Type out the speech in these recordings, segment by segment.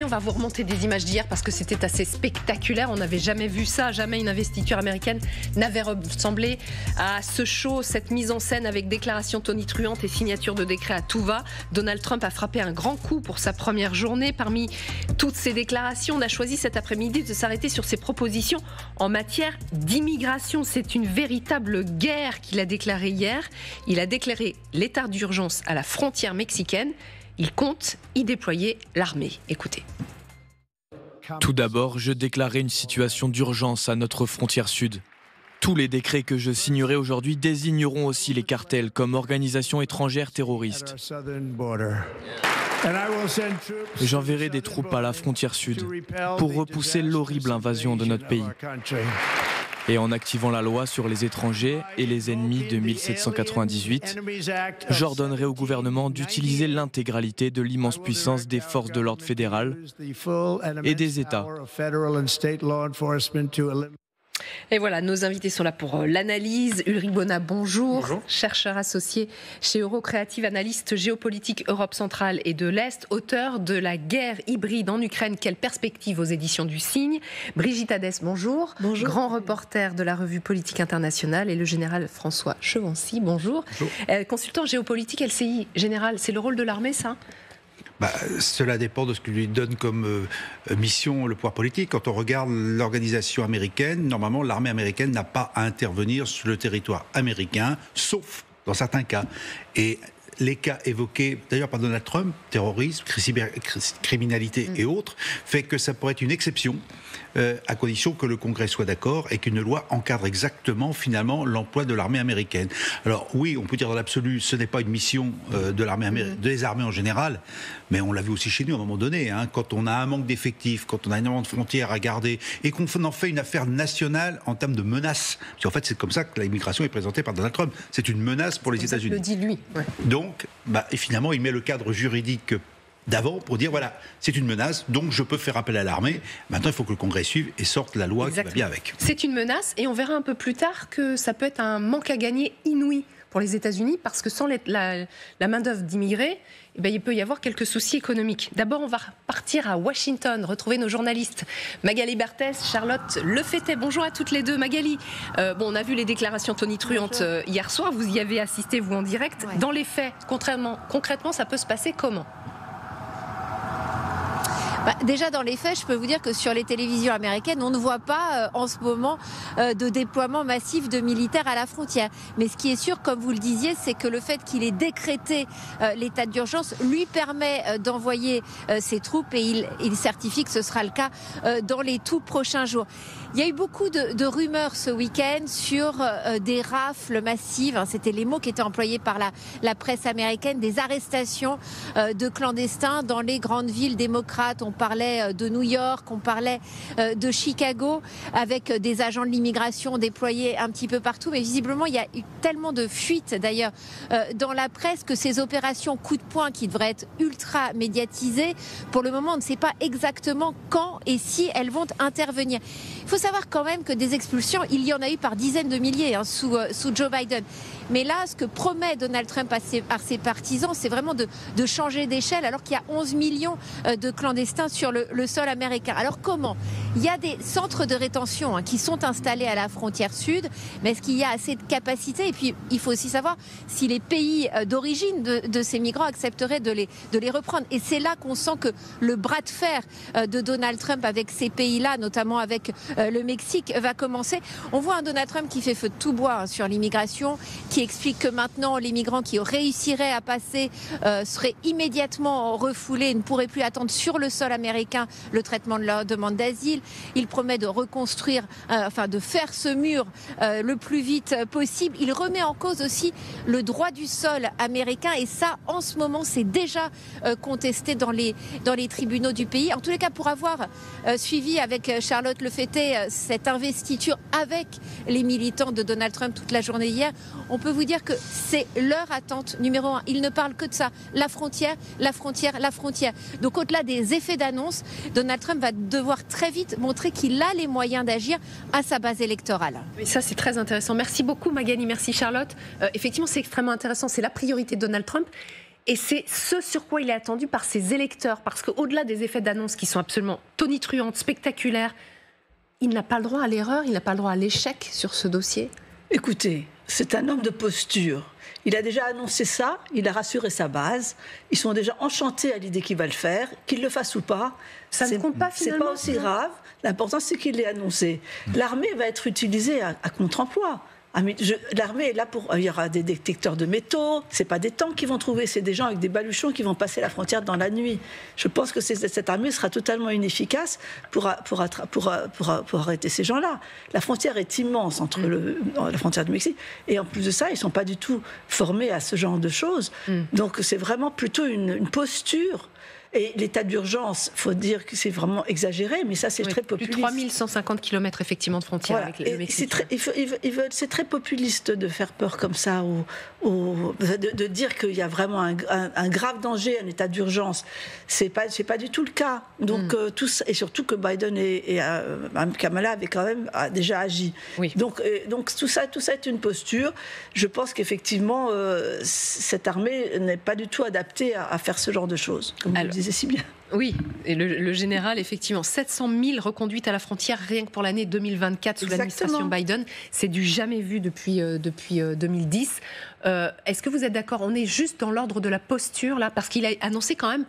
on va vous remonter des images d'hier parce que c'était assez spectaculaire. On n'avait jamais vu ça, jamais une investiture américaine n'avait ressemblé à ce show, cette mise en scène avec déclaration tonitruante et signature de décret à tout va. Donald Trump a frappé un grand coup pour sa première journée. Parmi toutes ces déclarations, on a choisi cet après-midi de s'arrêter sur ses propositions en matière d'immigration. C'est une véritable guerre qu'il a déclarée hier. Il a déclaré l'état d'urgence à la frontière mexicaine. Il compte y déployer l'armée. Écoutez. Tout d'abord, je déclarais une situation d'urgence à notre frontière sud. Tous les décrets que je signerai aujourd'hui désigneront aussi les cartels comme organisations étrangères terroristes. J'enverrai des troupes à la frontière sud pour repousser l'horrible invasion de notre pays. Et en activant la loi sur les étrangers et les ennemis de 1798, j'ordonnerai au gouvernement d'utiliser l'intégralité de l'immense puissance des forces de l'ordre fédéral et des États. Et voilà, nos invités sont là pour l'analyse. Ulrich Bonnat, bonjour. Bonjour. Chercheur associé chez Eurocreative, analyste géopolitique Europe centrale et de l'Est, auteur de La guerre hybride en Ukraine, quelle perspective aux éditions du Cygne. Brigitte Hadès, bonjour. Bonjour. Grand reporter de la revue Politique Internationale, et le général François Chevancy, bonjour. Bonjour. Consultant géopolitique LCI, général, c'est le rôle de l'armée, ça ? Cela dépend de ce que lui donne comme mission le pouvoir politique. Quand on regarde l'organisation américaine, normalement l'armée américaine n'a pas à intervenir sur le territoire américain, sauf dans certains cas. Et les cas évoqués d'ailleurs par Donald Trump, terrorisme, criminalité et autres, fait que ça pourrait être une exception, à condition que le Congrès soit d'accord et qu'une loi encadre exactement finalement l'emploi de l'armée américaine. Alors oui, on peut dire dans l'absolu, ce n'est pas une mission de l'armée des armées en général, mais on l'a vu aussi chez nous à un moment donné, quand on a un manque d'effectifs, quand on a énormément de frontières à garder et qu'on en fait une affaire nationale en termes de menace. Parce qu'en fait, c'est comme ça que l'immigration est présentée par Donald Trump. C'est une menace pour les États-Unis. Le dit lui. Ouais. Donc, et finalement, il met le cadre juridique d'avant pour dire voilà, c'est une menace, donc je peux faire appel à l'armée. Maintenant, il faut que le Congrès suive et sorte la loi qui va bien avec. C'est une menace et on verra un peu plus tard que ça peut être un manque à gagner inouï pour les États-Unis parce que sans la main-d'œuvre d'immigrés, il peut y avoir quelques soucis économiques. D'abord, on va partir à Washington, retrouver nos journalistes. Magali Berthès, Charlotte Lefettet. Bonjour à toutes les deux. Magali, on a vu les déclarations tonitruantes hier soir. Vous y avez assisté, vous, en direct. Ouais. Dans les faits, concrètement, ça peut se passer comment ? Déjà dans les faits, je peux vous dire que sur les télévisions américaines, on ne voit pas en ce moment de déploiement massif de militaires à la frontière. Mais ce qui est sûr, comme vous le disiez, c'est que le fait qu'il ait décrété l'état d'urgence lui permet d'envoyer ses troupes et il certifie que ce sera le cas dans les tout prochains jours. Il y a eu beaucoup de rumeurs ce week-end sur des rafles massives, c'était les mots qui étaient employés par la presse américaine, des arrestations de clandestins dans les grandes villes démocrates. On parlait de New York, on parlait de Chicago, avec des agents de l'immigration déployés un petit peu partout. Mais visiblement, il y a eu tellement de fuites d'ailleurs dans la presse que ces opérations coup de poing qui devraient être ultra médiatisées, pour le moment, on ne sait pas exactement quand et si elles vont intervenir. Il faut savoir quand même que des expulsions, il y en a eu par dizaines de milliers sous Joe Biden. Mais là, ce que promet Donald Trump à ses partisans, c'est vraiment de changer d'échelle, alors qu'il y a 11 millions de clandestins sur le sol américain. Alors comment ? Il y a des centres de rétention qui sont installés à la frontière sud, mais est-ce qu'il y a assez de capacité ? Et puis, il faut aussi savoir si les pays d'origine de ces migrants accepteraient de les reprendre. Et c'est là qu'on sent que le bras de fer de Donald Trump avec ces pays-là, notamment avec le Mexique, va commencer. On voit un Donald Trump qui fait feu de tout bois sur l'immigration, qui explique que maintenant les migrants qui réussiraient à passer seraient immédiatement refoulés et ne pourraient plus attendre sur le sol américain le traitement de leur demande d'asile. Il promet de reconstruire, de faire ce mur le plus vite possible. Il remet en cause aussi le droit du sol américain et ça, en ce moment, c'est déjà contesté dans les tribunaux du pays. En tous les cas, pour avoir suivi avec Charlotte Lefettet cette investiture avec les militants de Donald Trump toute la journée hier, on peut vous dire que c'est leur attente numéro 1. Ils ne parlent que de ça. La frontière, la frontière, la frontière. Donc au-delà des effets d'annonce, Donald Trump va devoir très vite montrer qu'il a les moyens d'agir à sa base électorale. Oui, ça c'est très intéressant. Merci beaucoup Magali, merci Charlotte. Effectivement, c'est extrêmement intéressant. C'est la priorité de Donald Trump. Et c'est ce sur quoi il est attendu par ses électeurs, parce qu'au-delà des effets d'annonce qui sont absolument tonitruantes, spectaculaires, il n'a pas le droit à l'erreur, il n'a pas le droit à l'échec sur ce dossier. Écoutez, c'est un homme de posture. Il a déjà annoncé ça, il a rassuré sa base. Ils sont déjà enchantés à l'idée qu'il va le faire, qu'il le fasse ou pas. Ça ne compte pas finalement. C'est pas aussi grave. L'important, c'est qu'il l'ait annoncé. L'armée va être utilisée à contre-emploi. L'armée est là pour... Il y aura des détecteurs de métaux, c'est pas des tanks qui vont trouver, c'est des gens avec des baluchons qui vont passer la frontière dans la nuit. Je pense que cette armée sera totalement inefficace pour arrêter ces gens-là. La frontière est immense entre la frontière du Mexique, et en plus de ça, ils sont pas du tout formés à ce genre de choses. Donc c'est vraiment plutôt une posture. Et l'état d'urgence, il faut dire que c'est vraiment exagéré, mais ça, c'est très populiste. Plus de 3150 km effectivement de frontière avec le Mexique. C'est très populiste de faire peur comme ça, de dire qu'il y a vraiment un grave danger, un état d'urgence. C'est pas du tout le cas. Donc, et surtout que Biden et Kamala avaient quand même déjà agi. Oui. Donc tout ça est une posture. Je pense qu'effectivement, cette armée n'est pas du tout adaptée à faire ce genre de choses, comme vous le disiez si bien. Oui, et le général, effectivement, 700 000 reconduites à la frontière rien que pour l'année 2024 sous l'administration Biden. C'est du jamais vu depuis 2010. Est-ce que vous êtes d'accord? On est juste dans l'ordre de la posture, là, parce qu'il a annoncé quand même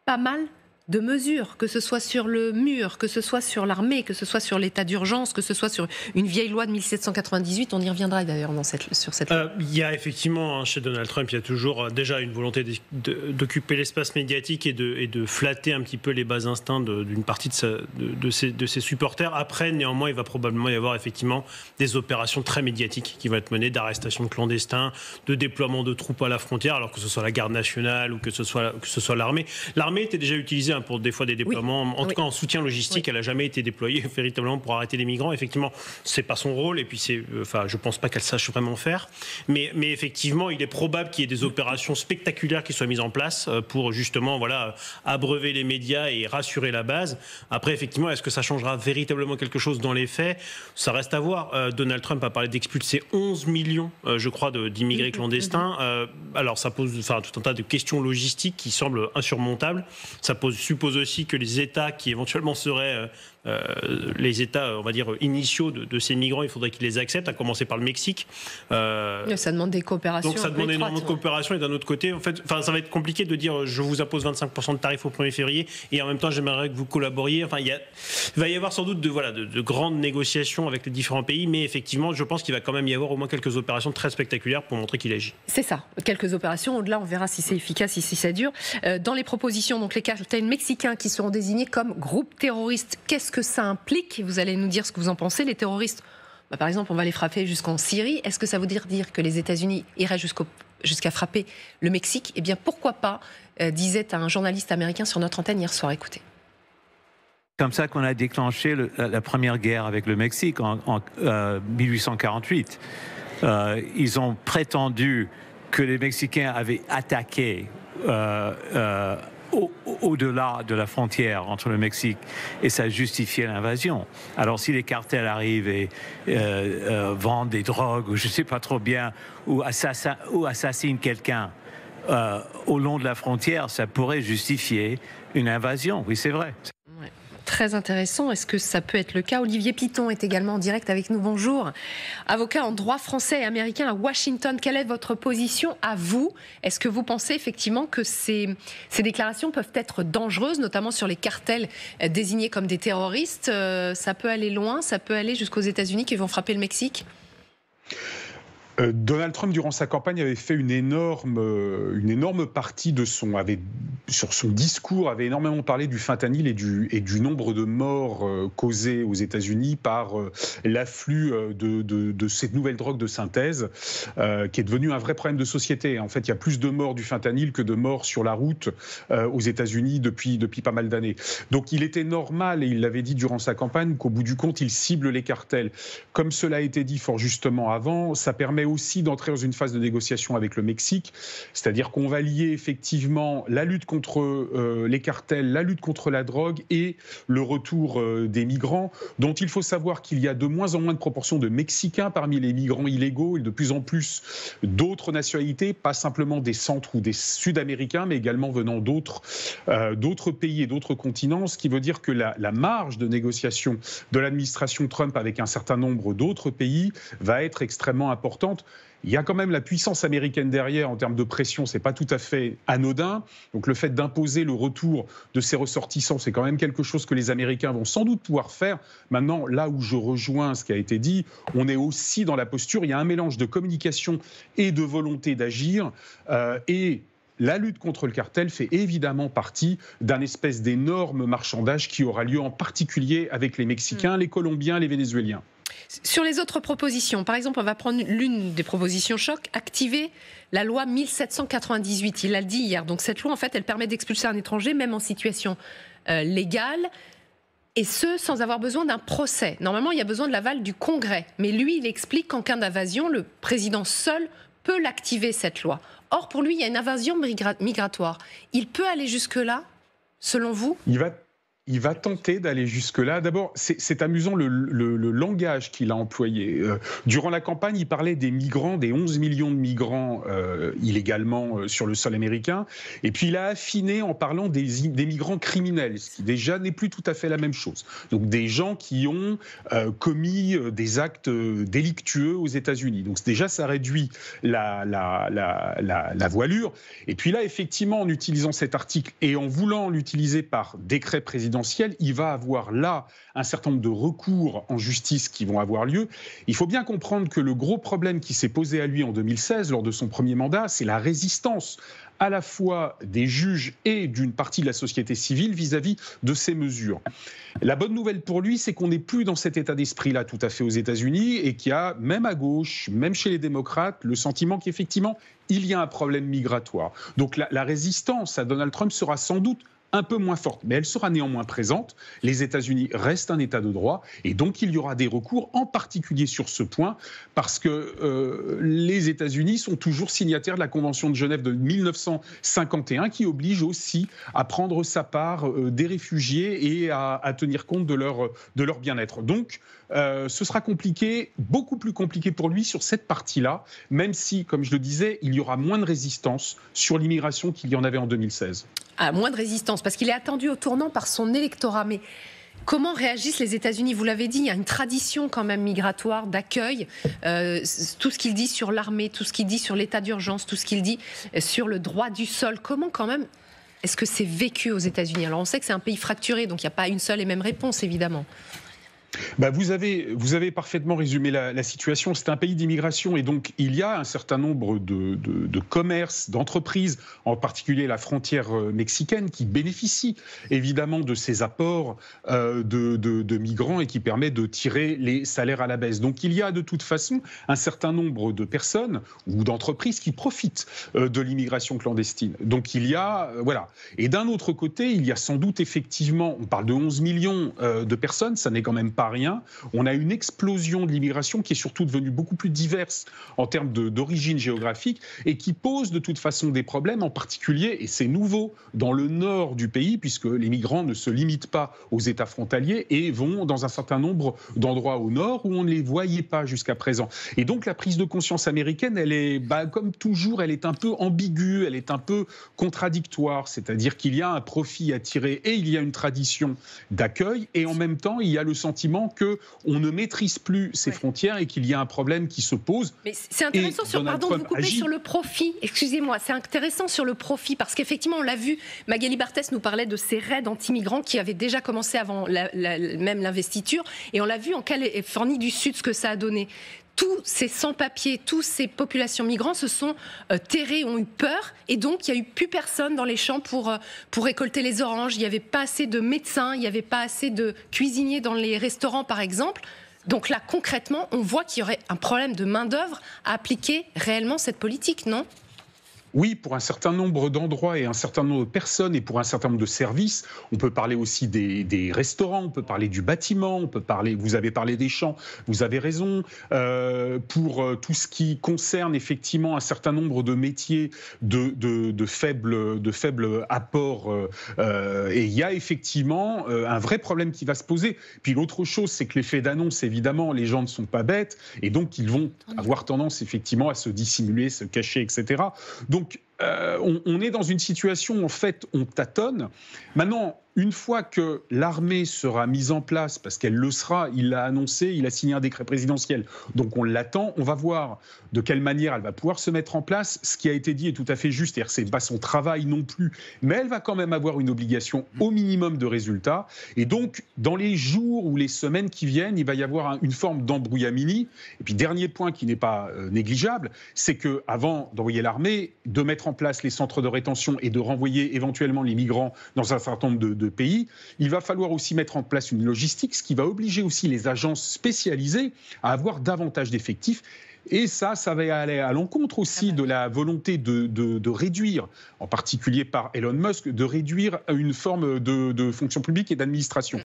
pas mal de mesures, que ce soit sur le mur, que ce soit sur l'armée, que ce soit sur l'état d'urgence, que ce soit sur une vieille loi de 1798. On y reviendra d'ailleurs sur cette loi. Il y a effectivement, chez Donald Trump, il y a toujours déjà une volonté d'occuper l'espace médiatique et de flatter un petit peu les bas instincts d'une partie de ses supporters. Après, néanmoins, il va probablement y avoir effectivement des opérations très médiatiques qui vont être menées, d'arrestation de clandestins, de déploiement de troupes à la frontière, alors que ce soit la garde nationale ou que ce soit l'armée. L'armée était déjà utilisée pour des fois des déploiements, en tout cas en soutien logistique. Elle n'a jamais été déployée véritablement pour arrêter les migrants. Effectivement, c'est pas son rôle, et puis je pense pas qu'elle sache vraiment faire. Mais effectivement, il est probable qu'il y ait des opérations spectaculaires qui soient mises en place pour justement abreuver les médias et rassurer la base. Après, effectivement, est-ce que ça changera véritablement quelque chose dans les faits? Ça reste à voir. Donald Trump a parlé d'expulser 11 millions, je crois, d'immigrés clandestins. Alors ça pose tout un tas de questions logistiques qui semblent insurmontables. Ça suppose aussi que les États qui éventuellement seraient les États, on va dire, initiaux de ces migrants, il faudrait qu'ils les acceptent, à commencer par le Mexique. Ça demande des coopérations. Donc ça demande énormément de coopération, et d'un autre côté, ça va être compliqué de dire je vous impose 25% de tarifs au 1er février et en même temps j'aimerais que vous collaboriez. Il va y avoir sans doute de grandes négociations avec les différents pays, mais effectivement, je pense qu'il va quand même y avoir au moins quelques opérations très spectaculaires pour montrer qu'il agit. C'est ça, quelques opérations. Au-delà, on verra si c'est efficace, si ça dure. Dans les propositions, donc les cartels mexicains qui seront désignés comme groupes terroristes, qu'est-ce que ça implique? Vous allez nous dire ce que vous en pensez. Les terroristes, par exemple, on va les frapper jusqu'en Syrie. Est-ce que ça veut dire que les États-Unis iraient jusqu'à frapper le Mexique? Eh bien, pourquoi pas, disait un journaliste américain sur notre antenne hier soir. Écoutez. Comme ça qu'on a déclenché la première guerre avec le Mexique en 1848. Ils ont prétendu que les Mexicains avaient attaqué au-delà de la frontière entre le Mexique, et ça justifiait l'invasion. Alors si les cartels arrivent et vendent des drogues, ou je ne sais pas trop bien, ou assassinent quelqu'un au long de la frontière, ça pourrait justifier une invasion. Oui, c'est vrai. Très intéressant. Est-ce que ça peut être le cas? Olivier Piton est également en direct avec nous. Bonjour. Avocat en droit français et américain à Washington. Quelle est votre position à vous? Est-ce que vous pensez effectivement que ces déclarations peuvent être dangereuses, notamment sur les cartels désignés comme des terroristes? Ça peut aller loin, ça peut aller jusqu'aux États-Unis qui vont frapper le Mexique? Donald Trump, durant sa campagne, avait fait une énorme partie de sur son discours, avait énormément parlé du fentanyl et du nombre de morts causés aux États-Unis par l'afflux de cette nouvelle drogue de synthèse, qui est devenue un vrai problème de société. En fait, il y a plus de morts du fentanyl que de morts sur la route aux États-Unis depuis pas mal d'années. Donc, il était normal, et il l'avait dit durant sa campagne, qu'au bout du compte, il cible les cartels. Comme cela a été dit fort justement avant, ça permet permet aussi d'entrer dans une phase de négociation avec le Mexique, c'est-à-dire qu'on va lier effectivement la lutte contre les cartels, la lutte contre la drogue et le retour des migrants, dont il faut savoir qu'il y a de moins en moins de proportions de Mexicains parmi les migrants illégaux et de plus en plus d'autres nationalités, pas simplement des centres ou des sud-américains, mais également venant d'autres pays et d'autres continents, ce qui veut dire que la marge de négociation de l'administration Trump avec un certain nombre d'autres pays va être extrêmement importante. Il y a quand même la puissance américaine derrière en termes de pression, c'est pas tout à fait anodin. Donc le fait d'imposer le retour de ces ressortissants, c'est quand même quelque chose que les Américains vont sans doute pouvoir faire. Maintenant, là où je rejoins ce qui a été dit, on est aussi dans la posture, il y a un mélange de communication et de volonté d'agir. Et la lutte contre le cartel fait évidemment partie d'un espèce d'énorme marchandage qui aura lieu en particulier avec les Mexicains, les Colombiens, les Vénézuéliens. Sur les autres propositions, par exemple, on va prendre l'une des propositions choc, activer la loi 1798. Il l'a dit hier. Donc cette loi, en fait, elle permet d'expulser un étranger, même en situation légale, et ce, sans avoir besoin d'un procès. Normalement, il y a besoin de l'aval du Congrès. Mais lui, il explique qu'en cas d'invasion, le président seul peut l'activer, cette loi. Or, pour lui, il y a une invasion migratoire. Il peut aller jusque-là, selon vous ? Il va tenter d'aller jusque-là. D'abord, c'est amusant le langage qu'il a employé. Durant la campagne, il parlait des migrants, des 11 millions de migrants illégalement sur le sol américain. Et puis il a affiné en parlant des migrants criminels, ce qui déjà n'est plus tout à fait la même chose. Donc des gens qui ont commis des actes délictueux aux États-Unis. Donc déjà, ça réduit la voilure. Et puis là, effectivement, en utilisant cet article et en voulant l'utiliser par décret présidentiel, il va avoir là un certain nombre de recours en justice qui vont avoir lieu. Il faut bien comprendre que le gros problème qui s'est posé à lui en 2016, lors de son premier mandat, c'est la résistance à la fois des juges et d'une partie de la société civile vis-à-vis de ces mesures. La bonne nouvelle pour lui, c'est qu'on n'est plus dans cet état d'esprit-là tout à fait aux États-Unis et qu'il y a, même à gauche, même chez les démocrates, le sentiment qu'effectivement, il y a un problème migratoire. Donc la résistance à Donald Trump sera sans doute un peu moins forte, mais elle sera néanmoins présente. Les États-Unis restent un État de droit et donc il y aura des recours, en particulier sur ce point, parce que les États-Unis sont toujours signataires de la Convention de Genève de 1951 qui oblige aussi à prendre sa part des réfugiés et à tenir compte de leur bien-être. Donc, ce sera compliqué, beaucoup plus compliqué pour lui sur cette partie-là, même si, comme je le disais, il y aura moins de résistance sur l'immigration qu'il y en avait en 2016. Ah, moins de résistance, parce qu'il est attendu au tournant par son électorat. Mais comment réagissent les États-Unis ? Vous l'avez dit, il y a une tradition quand même migratoire, d'accueil. Tout ce qu'il dit sur l'armée, tout ce qu'il dit sur l'état d'urgence, tout ce qu'il dit sur le droit du sol. Comment quand même est-ce que c'est vécu aux États-Unis ? Alors on sait que c'est un pays fracturé, donc il n'y a pas une seule et même réponse, évidemment. Vous avez parfaitement résumé la situation. C'est un pays d'immigration et donc il y a un certain nombre de commerces, d'entreprises, en particulier la frontière mexicaine, qui bénéficient évidemment de ces apports de migrants et qui permet de tirer les salaires à la baisse. Donc il y a de toute façon un certain nombre de personnes ou d'entreprises qui profitent de l'immigration clandestine. Donc il y a, voilà. Et d'un autre côté, il y a sans doute effectivement, on parle de 11 millions de personnes, ça n'est quand même pas rien. On a une explosion de l'immigration qui est surtout devenue beaucoup plus diverse en termes d'origine géographique et qui pose de toute façon des problèmes, en particulier, et c'est nouveau, dans le nord du pays, puisque les migrants ne se limitent pas aux États frontaliers et vont dans un certain nombre d'endroits au nord où on ne les voyait pas jusqu'à présent. Et donc la prise de conscience américaine, elle est, comme toujours, elle est un peu ambiguë, elle est un peu contradictoire, c'est-à-dire qu'il y a un profit à tirer et il y a une tradition d'accueil et en même temps, il y a le sentiment qu'on ne maîtrise plus ces frontières et qu'il y a un problème qui se pose. Mais c'est intéressant sur le profit. Excusez-moi, c'est intéressant sur le profit parce qu'effectivement, on l'a vu, Magali Barthès nous parlait de ces raids anti-migrants qui avaient déjà commencé avant même l'investiture et on l'a vu en Californie du Sud ce que ça a donné. Tous ces sans-papiers, toutes ces populations migrantes se sont terrés, ont eu peur et donc il n'y a eu plus personne dans les champs pour récolter les oranges. Il n'y avait pas assez de médecins, il n'y avait pas assez de cuisiniers dans les restaurants par exemple. Donc là concrètement, on voit qu'il y aurait un problème de main-d'œuvre à appliquer réellement cette politique, non ? Oui, pour un certain nombre d'endroits et un certain nombre de personnes et pour un certain nombre de services. On peut parler aussi des restaurants, on peut parler du bâtiment, on peut parler, vous avez parlé des champs, vous avez raison. Pour tout ce qui concerne effectivement un certain nombre de métiers de faible apport, et il y a effectivement un vrai problème qui va se poser. Puis l'autre chose, c'est que l'effet d'annonce, évidemment, les gens ne sont pas bêtes et donc ils vont avoir tendance effectivement à se dissimuler, se cacher, etc. Donc, on est dans une situation où, en fait, on tâtonne. Maintenant, une fois que l'armée sera mise en place, parce qu'elle le sera, il l'a annoncé, il a signé un décret présidentiel, donc on l'attend, on va voir de quelle manière elle va pouvoir se mettre en place. Ce qui a été dit est tout à fait juste, c'est-à-dire que ce n'est pas son travail non plus, mais elle va quand même avoir une obligation au minimum de résultats. Et donc, dans les jours ou les semaines qui viennent, il va y avoir une forme d'embrouillamini. Et puis, dernier point qui n'est pas négligeable, c'est qu'avant d'envoyer l'armée, de mettre en place les centres de rétention et de renvoyer éventuellement les migrants dans un certain nombre de pays, il va falloir aussi mettre en place une logistique, ce qui va obliger aussi les agences spécialisées à avoir davantage d'effectifs. Et ça va aller à l'encontre aussi de la volonté de réduire, en particulier par Elon Musk, de réduire une forme de fonction publique et d'administration.